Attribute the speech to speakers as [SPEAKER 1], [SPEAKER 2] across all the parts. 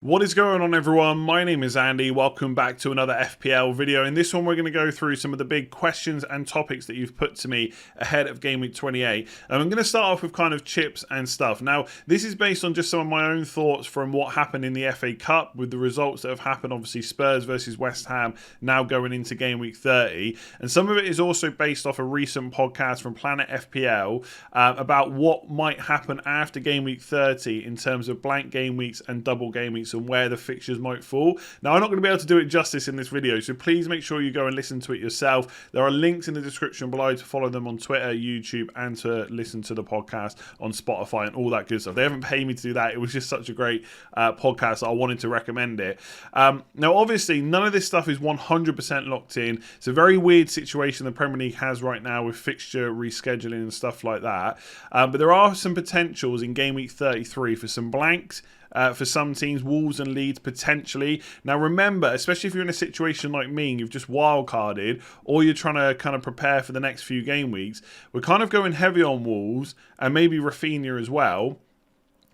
[SPEAKER 1] What is going on, everyone? My name is Andy. Welcome back to another FPL video. In this one, we're going to go through some of the big questions and topics that you've put to me ahead of Game Week 28. And I'm going to start off with kind of chips and stuff. Now, this is based on just some of my own thoughts from what happened in the FA Cup with the results that have happened. Obviously, Spurs versus West Ham now going into Game Week 30. And some of it is also based off a recent podcast from Planet FPL about what might happen after Game Week 30 in terms of blank game weeks and double game weeks and where the fixtures might fall. Now, I'm not going to be able to do it justice in this video, so please make sure you go and listen to it yourself. There are links in the description below to follow them on Twitter, YouTube, and to listen to the podcast on Spotify and all that good stuff. They haven't paid me to do that. It was just such a great podcast that I wanted to recommend it. Now, obviously, none of this stuff is 100% locked in. It's a very weird situation the Premier League has right now with fixture rescheduling and stuff like that. But there are some potentials in Game Week 33 for some blanks. For some teams, Wolves and Leeds potentially. Now remember, especially if you're in a situation like me and you've just wildcarded, or you're trying to kind of prepare for the next few game weeks, we're kind of going heavy on Wolves and maybe Rafinha as well.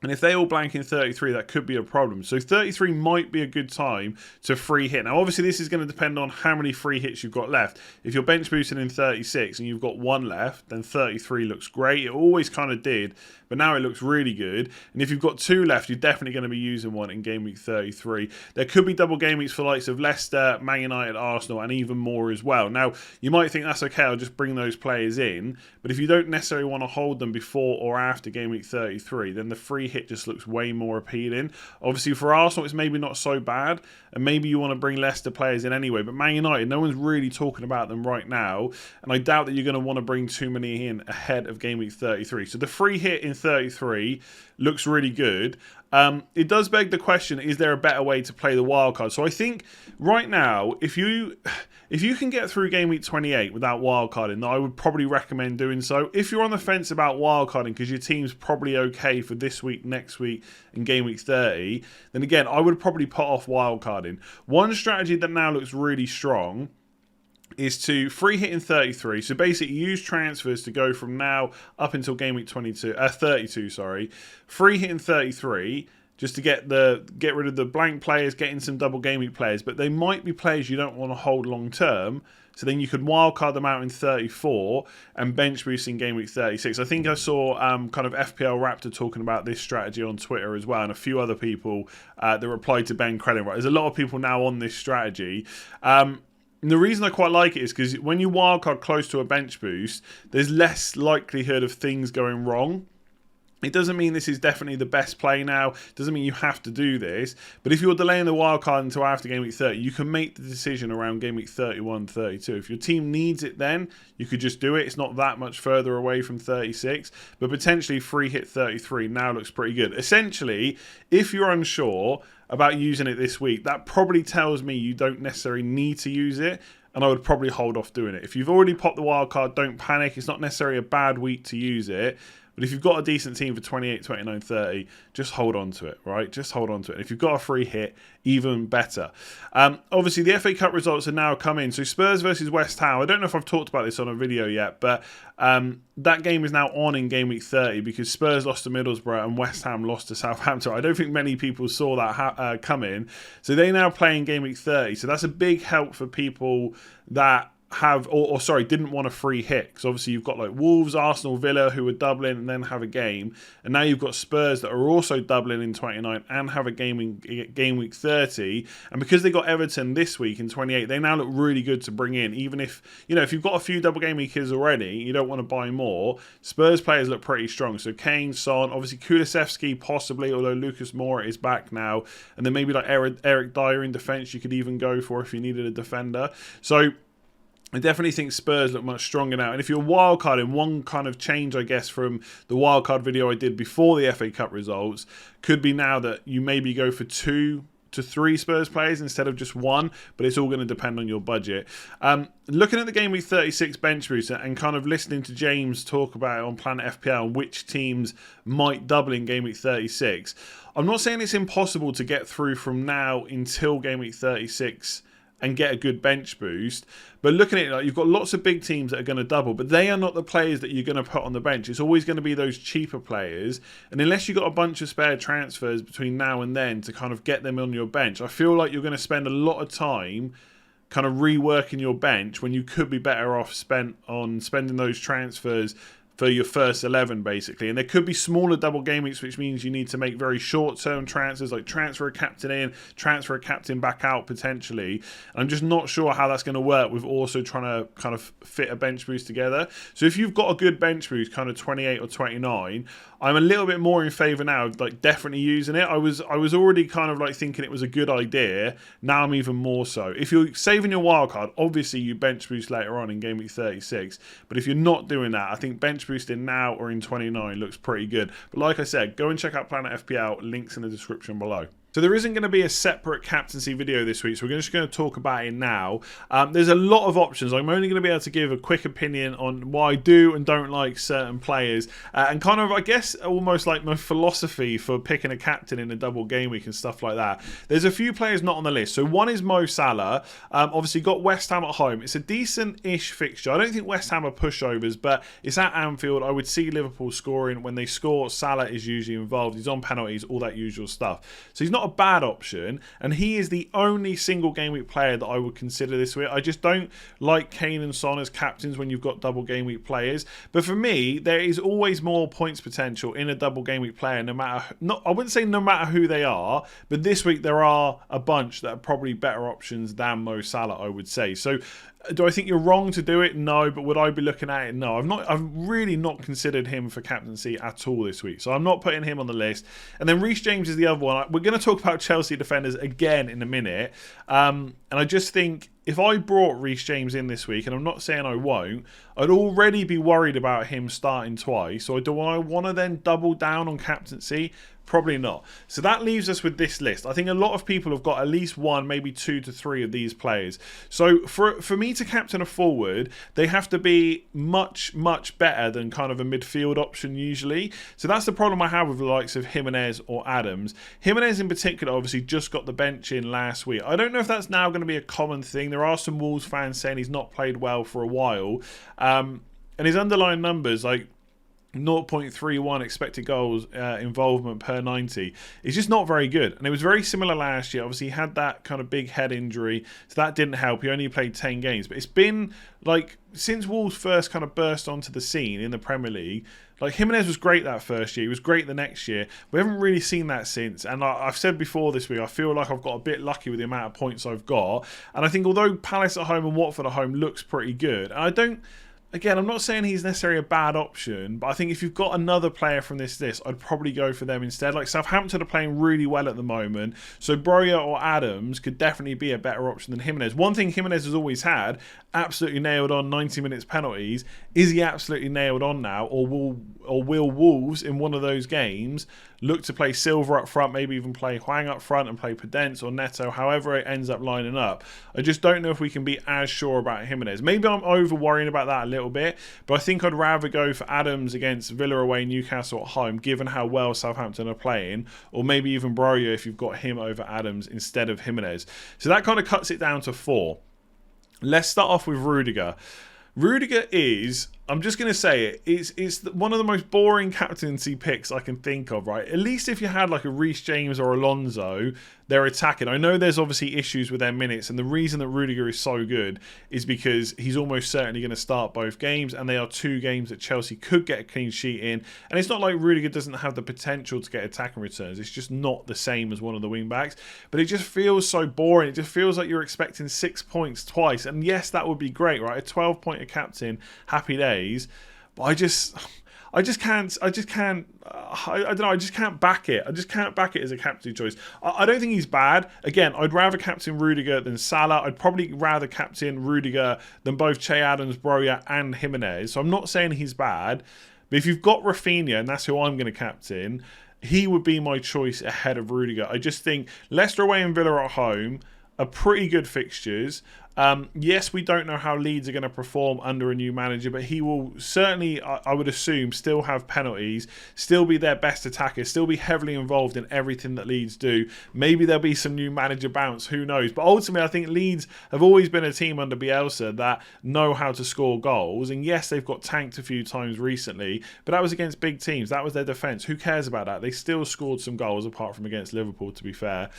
[SPEAKER 1] And if they all blank in 33, that could be a problem. So 33 might be a good time to free hit. Now, obviously, this is going to depend on how many free hits you've got left. If you're bench boosting in 36 and you've got one left, then 33 looks great. It always kind of did, but now it looks really good. And if you've got two left, you're definitely going to be using one in Game Week 33. There could be double game weeks for likes of Leicester, Man United, Arsenal, and even more as well. Now, you might think that's okay, I'll just bring those players in. But if you don't necessarily want to hold them before or after Game Week 33, then the free hit just looks way more appealing. Obviously, for Arsenal, it's maybe not so bad, and maybe you want to bring Leicester players in anyway. But Man United, no one's really talking about them right now, and I doubt that you're going to want to bring too many in ahead of Game Week 33. So the free hit in 33 looks really good. It does beg the question, is there a better way to play the wildcard? So I think right now, if you can get through Game Week 28 without wildcarding, I would probably recommend doing so. If you're on the fence about wildcarding because your team's probably okay for this week, next week, and Game Week 30, then again, I would probably put off wildcarding. One strategy that now looks really strong is to free hit in 33. So basically use transfers to go from now up until Game Week 32, sorry. Free hit in 33 just to get rid of the blank players, get in some double game week players, but they might be players you don't want to hold long term. So then you could wildcard them out in 34 and bench boost in Game Week 36. I think I saw kind of FPL Raptor talking about this strategy on Twitter as well, and a few other people that replied to Ben Crellin. Right, there's a lot of people now on this strategy. And the reason I quite like it is because when you wildcard close to a bench boost, there's less likelihood of things going wrong. It doesn't mean this is definitely the best play now. It doesn't mean you have to do this. But if you're delaying the wildcard until after Game Week 30, you can make the decision around Game Week 31, 32. If your team needs it then, you could just do it. It's not that much further away from 36. But potentially free hit 33 now looks pretty good. Essentially, if you're unsure about using it this week, that probably tells me you don't necessarily need to use it. And I would probably hold off doing it. If you've already popped the wildcard, don't panic. It's not necessarily a bad week to use it. But if you've got a decent team for 28, 29, 30, just hold on to it, right? Just hold on to it. And if you've got a free hit, even better. Obviously, the FA Cup results are now come in. So Spurs versus West Ham. I don't know if I've talked about this on a video yet, but that game is now on in Game Week 30 because Spurs lost to Middlesbrough and West Ham lost to Southampton. I don't think many people saw that come in. So they now play in Game Week 30. So that's a big help for people that have, didn't want a free hit, because obviously you've got like Wolves, Arsenal, Villa who are doubling and then have a game, and now you've got Spurs that are also doubling in 29 and have a game in Game Week 30, and because they got Everton this week in 28, they now look really good to bring in. Even if you've got a few double game weekers already, you don't want to buy more. Spurs players look pretty strong. So Kane, Son, obviously Kulusevski possibly, although Lucas Moura is back now, and then maybe like Eric Dyer in defence you could even go for if you needed a defender. So I definitely think Spurs look much stronger now. And if you're wildcarding, one kind of change, I guess, from the wildcard video I did before the FA Cup results could be now that you maybe go for 2 to 3 Spurs players instead of just 1, but it's all going to depend on your budget. Looking at the Game Week 36 bench boost and kind of listening to James talk about it on Planet FPL and which teams might double in Game Week 36, I'm not saying it's impossible to get through from now until Game Week 36 and get a good bench boost. But looking at it, like, you've got lots of big teams that are going to double, but they are not the players that you're going to put on the bench. It's always going to be those cheaper players. And unless you've got a bunch of spare transfers between now and then to kind of get them on your bench, I feel like you're going to spend a lot of time kind of reworking your bench when you could be better off spent on spending those transfers for your first 11, basically. And there could be smaller double game weeks, which means you need to make very short-term transfers, like transfer a captain in, transfer a captain back out, potentially. I'm just not sure how that's going to work with also trying to kind of fit a bench boost together. So if you've got a good bench boost, kind of 28 or 29, I'm a little bit more in favour now of like definitely using it. I was already kind of like thinking it was a good idea. Now I'm even more so. If you're saving your wildcard, obviously you bench boost later on in game week 36. But if you're not doing that, I think bench boosting now or in 29 looks pretty good. But like I said, go and check out Planet FPL. Links in the description below. So there isn't going to be a separate captaincy video this week, so we're just going to talk about it now. There's a lot of options. I'm only going to be able to give a quick opinion on why I do and don't like certain players, and kind of, I guess, almost like my philosophy for picking a captain in a double game week and stuff like that. There's a few players not on the list. So one is Mo Salah. Obviously got West Ham at home. It's a decent-ish fixture. I don't think West Ham are pushovers, but it's at Anfield. I would see Liverpool scoring. When they score, Salah is usually involved. He's on penalties, all that usual stuff. So he's not a bad option, and he is the only single game week player that I would consider this week. I just don't like Kane and Son as captains when you've got double game week players. But for me, there is always more points potential in a double game week player, I wouldn't say no matter who they are, but this week there are a bunch that are probably better options than Mo Salah, I would say. So do I think you're wrong to do it? No. But would I be looking at it? No. I've really not considered him for captaincy at all this week. So I'm not putting him on the list. And then Reece James is the other one. We're going to talk about Chelsea defenders again in a minute. And I just think if I brought Reece James in this week, and I'm not saying I won't, I'd already be worried about him starting twice. So do I want to then double down on captaincy? Probably not. So that leaves us with this list. I think a lot of people have got at least one, maybe 2 to 3 of these players. So for me to captain a forward, they have to be much, much better than kind of a midfield option usually. So that's the problem I have with the likes of Jimenez or Adams. Jimenez in particular obviously just got the bench in last week. I don't know if that's now going to be a common thing. There are some Wolves fans saying he's not played well for a while. And his underlying numbers, like 0.31 expected goals involvement per 90 is just not very good, and it was very similar last year. Obviously he had that kind of big head injury, so that didn't help. He only played 10 games, but it's been like since Wolves first kind of burst onto the scene in the Premier League, like Jimenez was great that first year, he was great the next year. We haven't really seen that since, and I've said before this week, I feel like I've got a bit lucky with the amount of points I've got, and I think although Palace at home and Watford at home looks pretty good, and Again, I'm not saying he's necessarily a bad option, but I think if you've got another player from this list, I'd probably go for them instead. Like Southampton are playing really well at the moment, so Broja or Adams could definitely be a better option than Jimenez. One thing Jimenez has always had, absolutely nailed on 90 minutes penalties. Is he absolutely nailed on now, or will Wolves in one of those games look to play Silva up front, maybe even play Hwang up front and play Podence or Neto, however it ends up lining up? I just don't know if we can be as sure about Jimenez. Maybe I'm over worrying about that a little bit, but I think I'd rather go for Adams against Villa away, Newcastle at home, given how well Southampton are playing, or maybe even Broja if you've got him over Adams instead of Jimenez. So that kind of cuts it down to 4. Let's start off with Rudiger. Rudiger is, I'm just going to say it, it's one of the most boring captaincy picks I can think of, right? At least if you had like a Reece James or Alonso, they're attacking. I know there's obviously issues with their minutes, and the reason that Rudiger is so good is because he's almost certainly going to start both games, and they are 2 games that Chelsea could get a clean sheet in. And it's not like Rudiger doesn't have the potential to get attacking returns. It's just not the same as one of the wing-backs. But it just feels so boring. It just feels like you're expecting 6 points twice. And yes, that would be great, right? A 12-pointer captain, happy days. But I just can't back it. I just can't back it as a captain choice. I don't think he's bad. Again, I'd rather captain Rudiger than Salah. I'd probably rather captain Rudiger than both Che Adams, Broja and Jimenez. So I'm not saying he's bad. But if you've got Rafinha, and that's who I'm going to captain, he would be my choice ahead of Rudiger. I just think Leicester away and Villa at home are pretty good fixtures. Yes, we don't know how Leeds are going to perform under a new manager, but he will certainly, I would assume, still have penalties, still be their best attacker, still be heavily involved in everything that Leeds do. Maybe there'll be some new manager bounce, who knows? But ultimately, I think Leeds have always been a team under Bielsa that know how to score goals. And yes, they've got tanked a few times recently, but that was against big teams. That was their defence. Who cares about that? They still scored some goals, apart from against Liverpool, to be fair.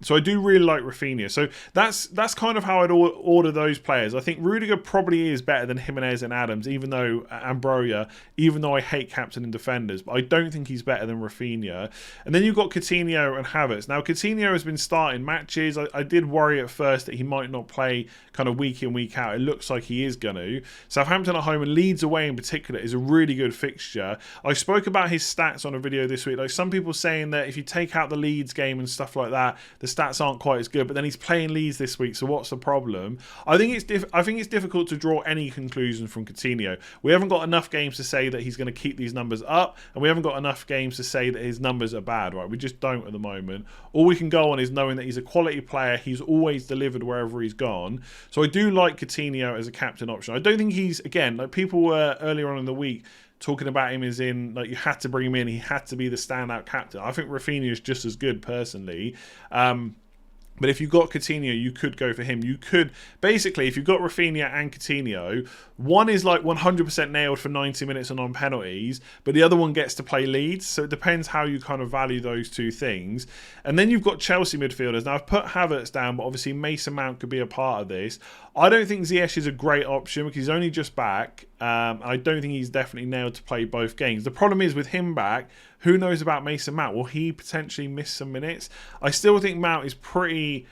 [SPEAKER 1] So I do really like Rafinha. So that's kind of how I'd order those players. I think Rudiger probably is better than Jimenez and Adams, even though I hate captain and defenders, but I don't think he's better than Rafinha. And then you've got Coutinho and Havertz. Now, Coutinho has been starting matches. I did worry at first that he might not play kind of week in, week out. It looks like he is going to. Southampton at home and Leeds away in particular is a really good fixture. I spoke about his stats on a video this week. Like, some people saying that if you take out the Leeds game and stuff like that, the stats aren't quite as good, but then he's playing Leeds this week, so what's the problem? I think it's difficult to draw any conclusions from Coutinho. We haven't got enough games to say that he's going to keep these numbers up, and we haven't got enough games to say that his numbers are bad, right? We just don't at the moment. All we can go on is knowing that he's a quality player. He's always delivered wherever he's gone. So I do like Coutinho as a captain option. I don't think he's, again, like people were earlier on in the week talking about him as in, like, you had to bring him in, he had to be the standout captain. I think Rafinha is just as good personally. But if you've got Coutinho, you could go for him. You could, basically, if you've got Rafinha and Coutinho, one is like 100% nailed for 90 minutes and on penalties, but the other one gets to play Leeds. So it depends how you kind of value those two things. And then you've got Chelsea midfielders. Now, I've put Havertz down, but obviously Mason Mount could be a part of this. I don't think Ziyech is a great option because he's only just back. I don't think he's definitely nailed to play both games. The problem is with him back, who knows about Mason Mount? Will he potentially miss some minutes? I still think Mount is pretty,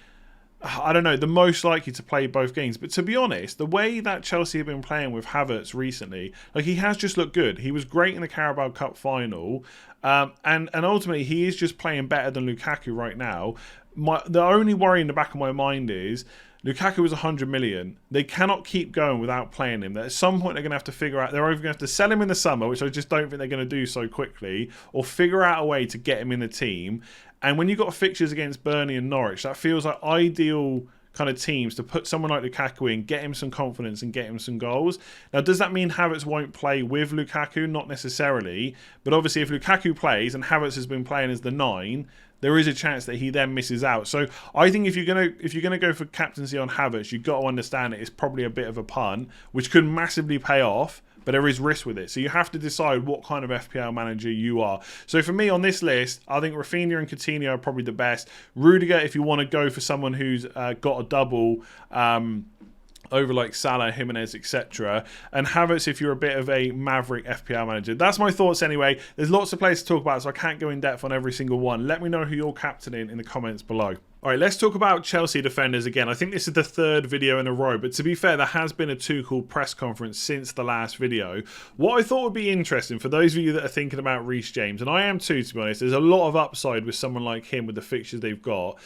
[SPEAKER 1] I don't know, the most likely to play both games. But to be honest, the way that Chelsea have been playing with Havertz recently, like, he has just looked good. He was great in the Carabao Cup final. And ultimately, he is just playing better than Lukaku right now. The only worry in the back of my mind is Lukaku was 100 million. They cannot keep going without playing him. At some point, they're going to have to figure out, they're either going to have to sell him in the summer, which I just don't think they're going to do so quickly, or figure out a way to get him in the team. And when you've got fixtures against Burnley and Norwich, that feels like ideal kind of teams to put someone like Lukaku in, get him some confidence and get him some goals. Now, does that mean Havertz won't play with Lukaku? Not necessarily. But obviously, if Lukaku plays and Havertz has been playing as the 9, there is a chance that he then misses out. So I think if you're gonna go for captaincy on Havertz, you've got to understand it's probably a bit of a punt, which could massively pay off, but there is risk with it. So you have to decide what kind of FPL manager you are. So for me on this list, I think Rafinha and Coutinho are probably the best. Rudiger, if you want to go for someone who's got a double, over like Salah, Jimenez, etc. And Havertz if you're a bit of a maverick FPL manager. That's my thoughts anyway. There's lots of players to talk about, so I can't go in depth on every single one. Let me know who you're captaining in the comments below. Alright, let's talk about Chelsea defenders again. I think this is the third video in a row, but to be fair, there has been a Tuchel press conference since the last video. What I thought would be interesting for those of you that are thinking about Reece James, and I am too, to be honest, there's a lot of upside with someone like him with the fixtures they've got.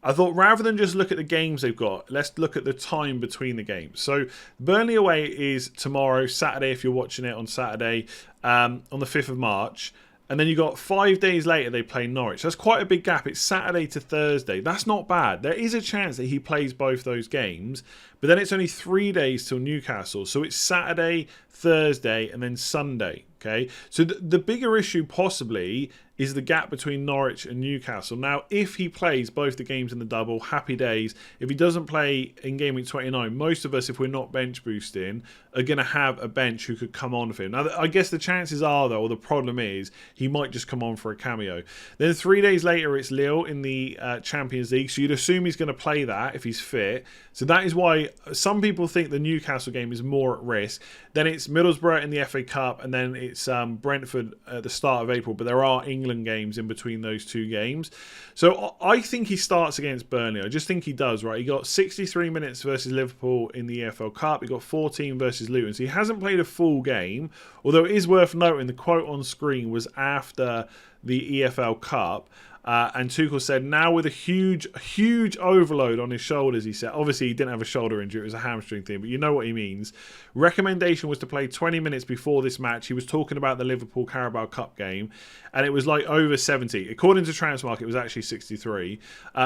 [SPEAKER 1] I thought rather than just look at the games they've got, let's look at the time between the games. So Burnley away is tomorrow, Saturday, if you're watching it on Saturday, on the 5th of March. And then you got 5 days later, they play Norwich. That's quite a big gap. It's Saturday to Thursday. That's not bad. There is a chance that he plays both those games. But then it's only 3 days till Newcastle. So it's Saturday, Thursday, and then Sunday. Okay, so the bigger issue possibly is the gap between Norwich and Newcastle. Now, if he plays both the games in the double, happy days. If he doesn't play in Game Week 29, most of us, if we're not bench boosting, are going to have a bench who could come on for him. Now, I guess the chances are, though, or the problem is, he might just come on for a cameo. Then 3 days later, it's Lille in the Champions League, so you'd assume he's going to play that if he's fit. So that is why some people think the Newcastle game is more at risk. Then it's Middlesbrough in the FA Cup, and then it's Brentford at the start of April, but there are England games in between those two games. So I think he starts against Burnley. I just think he does, right? He got 63 minutes versus Liverpool in the EFL Cup. He got 14 versus Luton. So he hasn't played a full game, although it is worth noting the quote on screen was after the EFL Cup. And Tuchel said, now with a huge overload on his shoulders, he said, obviously he didn't have a shoulder injury, it was a hamstring thing, but you know what he means. Recommendation was to play 20 minutes before this match. He was talking about the Liverpool Carabao Cup game, and it was like over 70. According to Transfermarkt, it was actually 63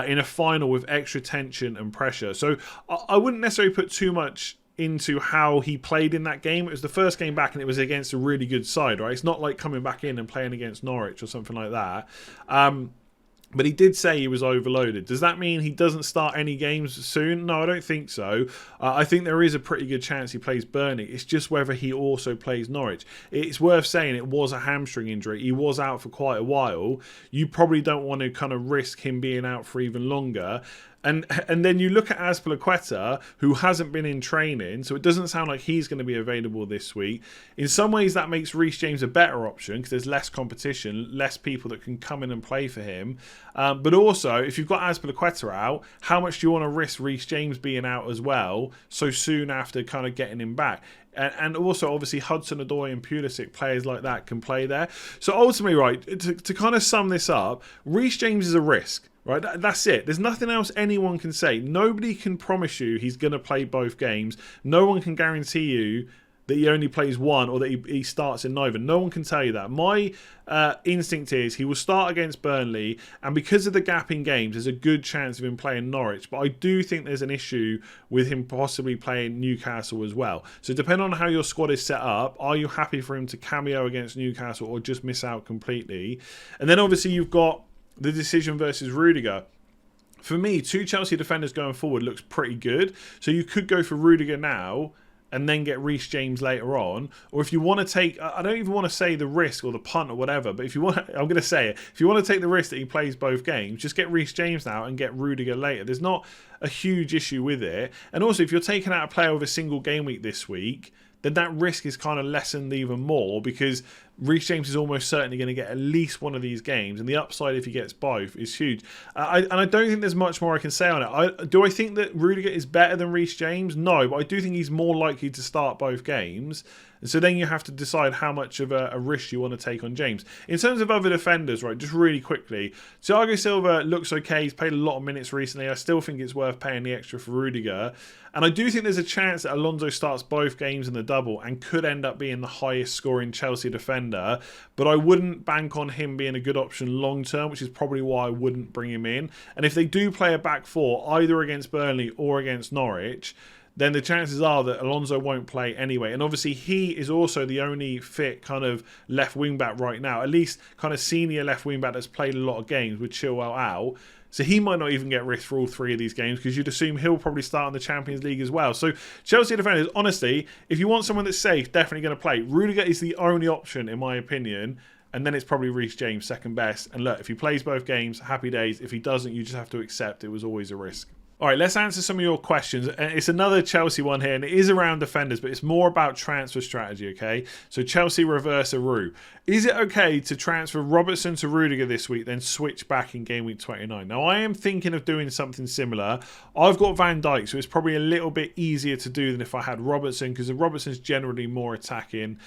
[SPEAKER 1] in a final with extra tension and pressure. So I wouldn't necessarily put too much into how he played in that game. It was the first game back and it was against a really good side, right? It's not like coming back in and playing against Norwich or something like that. But he did say he was overloaded. Does that mean he doesn't start any games soon? No, I don't think so. I think there is a pretty good chance he plays Burnley. It's just whether he also plays Norwich. It's worth saying it was a hamstring injury. He was out for quite a while. You probably don't want to kind of risk him being out for even longer. And then you look at Azpilicueta, who hasn't been in training, so it doesn't sound like he's going to be available this week. In some ways, that makes Reece James a better option because there's less competition, less people that can come in and play for him. But also, if you've got Azpilicueta out, how much do you want to risk Reece James being out as well so soon after kind of getting him back? And also, obviously, Hudson-Odoi and Pulisic, players like that, can play there. So ultimately, right, to kind of sum this up, Reece James is a risk. Right, that's it. There's nothing else anyone can say. Nobody can promise you he's going to play both games. No one can guarantee you that he only plays one or that he starts in neither. No one can tell you that. My instinct is he will start against Burnley, and because of the gap in games, there's a good chance of him playing Norwich. But I do think there's an issue with him possibly playing Newcastle as well. So depending on how your squad is set up, are you happy for him to cameo against Newcastle or just miss out completely? And then obviously you've got the decision versus Rudiger. For me, two Chelsea defenders going forward looks pretty good. So you could go for Rudiger now and then get Reece James later on. Or if you want to take, I don't even want to say the risk or the punt or whatever, but if you want, I'm going to say it. If you want to take the risk that he plays both games, just get Reece James now and get Rudiger later. There's not a huge issue with it. And also, if you're taking out a player with a single game week this week, then that risk is kind of lessened even more because Reece James is almost certainly going to get at least one of these games, and the upside if he gets both is huge. And I don't think there's much more I can say on it. Do I think that Rudiger is better than Reece James? No, but I do think he's more likely to start both games. And so then you have to decide how much of a risk you want to take on James. In terms of other defenders, right, just really quickly, Thiago Silva looks okay. He's played a lot of minutes recently. I still think it's worth paying the extra for Rudiger. And I do think there's a chance that Alonso starts both games in the double and could end up being the highest scoring Chelsea defender. But I wouldn't bank on him being a good option long term, which is probably why I wouldn't bring him in. And if they do play a back four, either against Burnley or against Norwich, then the chances are that Alonso won't play anyway. And obviously he is also the only fit kind of left wing-back right now, at least kind of senior left wing-back that's played a lot of games with Chilwell out. So he might not even get risk for all three of these games because you'd assume he'll probably start in the Champions League as well. So Chelsea defenders, honestly, if you want someone that's safe, definitely going to play. Rudiger is the only option, in my opinion. And then it's probably Reece James, second best. And look, if he plays both games, happy days. If he doesn't, you just have to accept it was always a risk. All right, let's answer some of your questions. It's another Chelsea one here, and it is around defenders, but it's more about transfer strategy, okay? So Chelsea reverse Aru. Is it okay to transfer Robertson to Rudiger this week, then switch back in game week 29? Now, I am thinking of doing something similar. I've got Van Dijk, so it's probably a little bit easier to do than if I had Robertson, because Robertson's generally more attacking,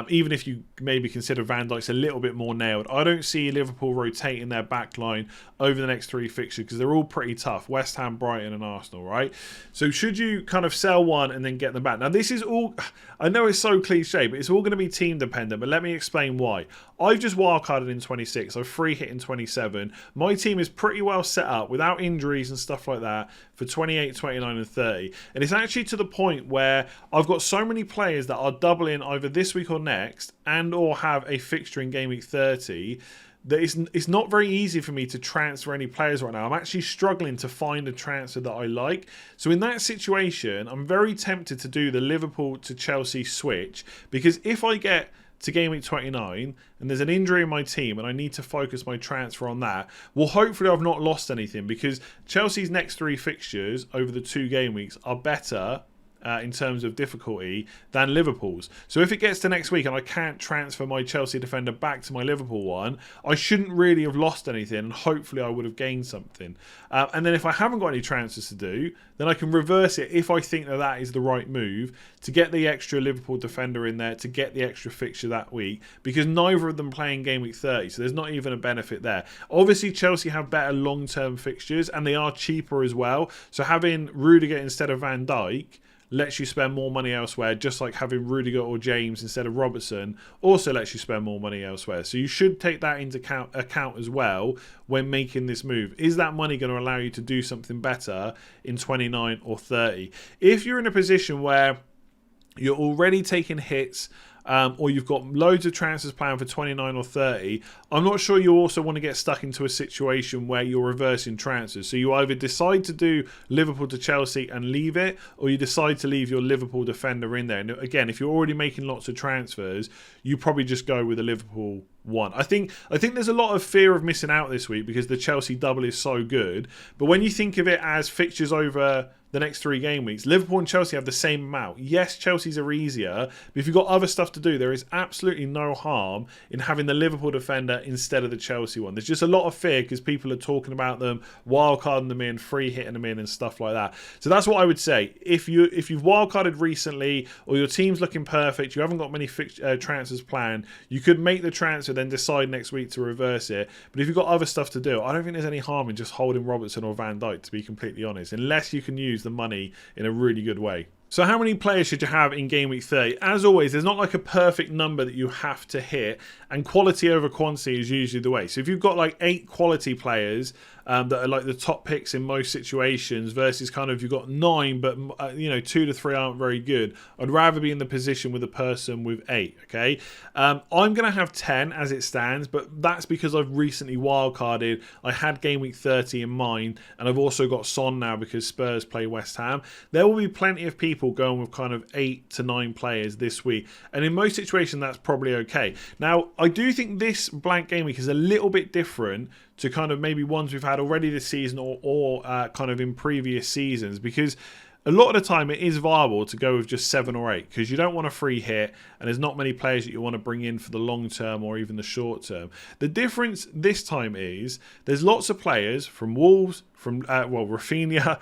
[SPEAKER 1] even if you maybe consider Van Dijk's a little bit more nailed. I don't see Liverpool rotating their back line over the next three fixtures, because they're all pretty tough. West Ham, Brighton, and Arsenal, right? So should you kind of sell one and then get them back? Now, this is all, I know it's so cliche, but it's all going to be team dependent, but let me explain why. I've just wildcarded in 26. I've free hit in 27. My team is pretty well set up without injuries and stuff like that for 28, 29 and 30. And it's actually to the point where I've got so many players that are doubling either this week or next and or have a fixture in game week 30 that it's not very easy for me to transfer any players right now. I'm actually struggling to find a transfer that I like. So in that situation, I'm very tempted to do the Liverpool to Chelsea switch, because if I get to game week 29 and there's an injury in my team and I need to focus my transfer on that, well, hopefully I've not lost anything, because Chelsea's next three fixtures over the 2 game weeks are better in terms of difficulty than Liverpool's. So if it gets to next week and I can't transfer my Chelsea defender back to my Liverpool one, I shouldn't really have lost anything, and hopefully I would have gained something. And then if I haven't got any transfers to do, then I can reverse it if I think that that is the right move to get the extra Liverpool defender in there, to get the extra fixture that week, because neither of them play in game week 30, so there's not even a benefit there. Obviously Chelsea have better long-term fixtures and they are cheaper as well, so having Rudiger instead of Van Dijk lets you spend more money elsewhere, just like having Rudiger or James instead of Robertson also lets you spend more money elsewhere. So you should take that into account as well when making this move. Is that money going to allow you to do something better in 29 or 30? If you're in a position where you're already taking hits, or you've got loads of transfers planned for 29 or 30, I'm not sure you also want to get stuck into a situation where you're reversing transfers. So you either decide to do Liverpool to Chelsea and leave it, or you decide to leave your Liverpool defender in there. And again, if you're already making lots of transfers, you probably just go with a Liverpool one. I think there's a lot of fear of missing out this week because the Chelsea double is so good. But when you think of it as fixtures over the next 3 game weeks, Liverpool and Chelsea have the same amount. Yes, Chelsea's are easier, but if you've got other stuff to do, there is absolutely no harm in having the Liverpool defender instead of the Chelsea one. There's just a lot of fear because people are talking about them, wildcarding them in, free hitting them in and stuff like that. So that's what I would say. If you've wildcarded recently or your team's looking perfect, you haven't got many transfers planned, you could make the transfer, then decide next week to reverse it. But if you've got other stuff to do, I don't think there's any harm in just holding Robertson or Van Dijk, to be completely honest, unless you can use the money in a really good way. So how many players should you have in game week 30? As always, there's not like a perfect number that you have to hit, and quality over quantity is usually the way. So if you've got like 8 quality players that are like the top picks in most situations versus kind of you've got 9 but 2 to 3 aren't very good, I'd rather be in the position with a person with 8. Okay, I'm going to have 10 as it stands, but that's because I've recently wildcarded. I had game week 30 in mind, and I've also got Son now because Spurs play West Ham. There will be plenty of people going with kind of 8 to 9 players this week, and in most situations that's probably okay. Now I do think this blank game week is a little bit different to kind of maybe ones we've had already this season or kind of in previous seasons, because a lot of the time it is viable to go with just 7 or 8 because you don't want a free hit and there's not many players that you want to bring in for the long term or even the short term. The difference this time is there's lots of players from Wolves, from Rafinha,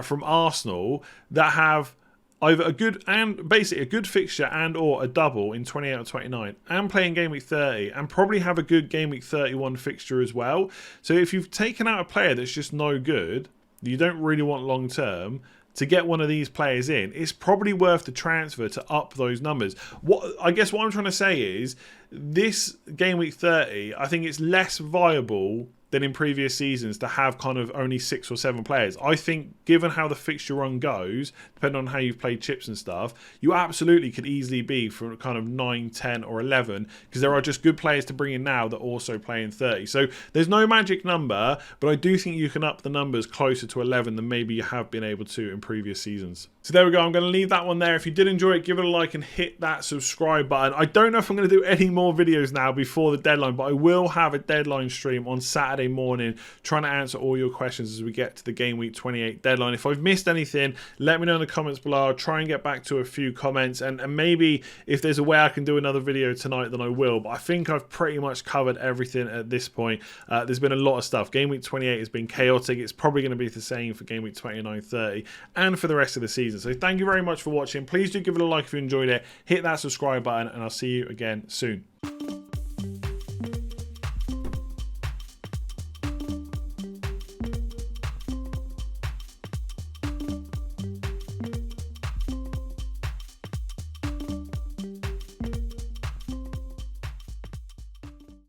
[SPEAKER 1] from Arsenal that have either a good fixture and or a double in 28 or 29 and playing game week 30 and probably have a good game week 31 fixture as well. So if you've taken out a player that's just no good, you don't really want long term, to get one of these players in, it's probably worth the transfer to up those numbers. What I'm trying to say is this game week 30, I think it's less viable than in previous seasons to have kind of only 6 or 7 players. I think given how the fixture run goes, depending on how you've played chips and stuff, you absolutely could easily be for kind of 9, 10 or 11 because there are just good players to bring in now that also play in 30. So there's no magic number, but I do think you can up the numbers closer to 11 than maybe you have been able to in previous seasons. So there we go. I'm going to leave that one there. If you did enjoy it, give it a like and hit that subscribe button. I don't know if I'm going to do any more videos now before the deadline, but I will have a deadline stream on Saturday morning trying to answer all your questions as we get to the game week 28 deadline. If I've missed anything, let me know in the comments below. I'll try and get back to a few comments, and maybe if there's a way I can do another video tonight, then I will. But I think I've pretty much covered everything at this point. There's been a lot of stuff. Game week 28 has been chaotic. It's probably going to be the same for game week 29, 30 and for the rest of the season. So thank you very much for watching. Please do give it a like if you enjoyed it. Hit that subscribe button, and I'll see you again soon.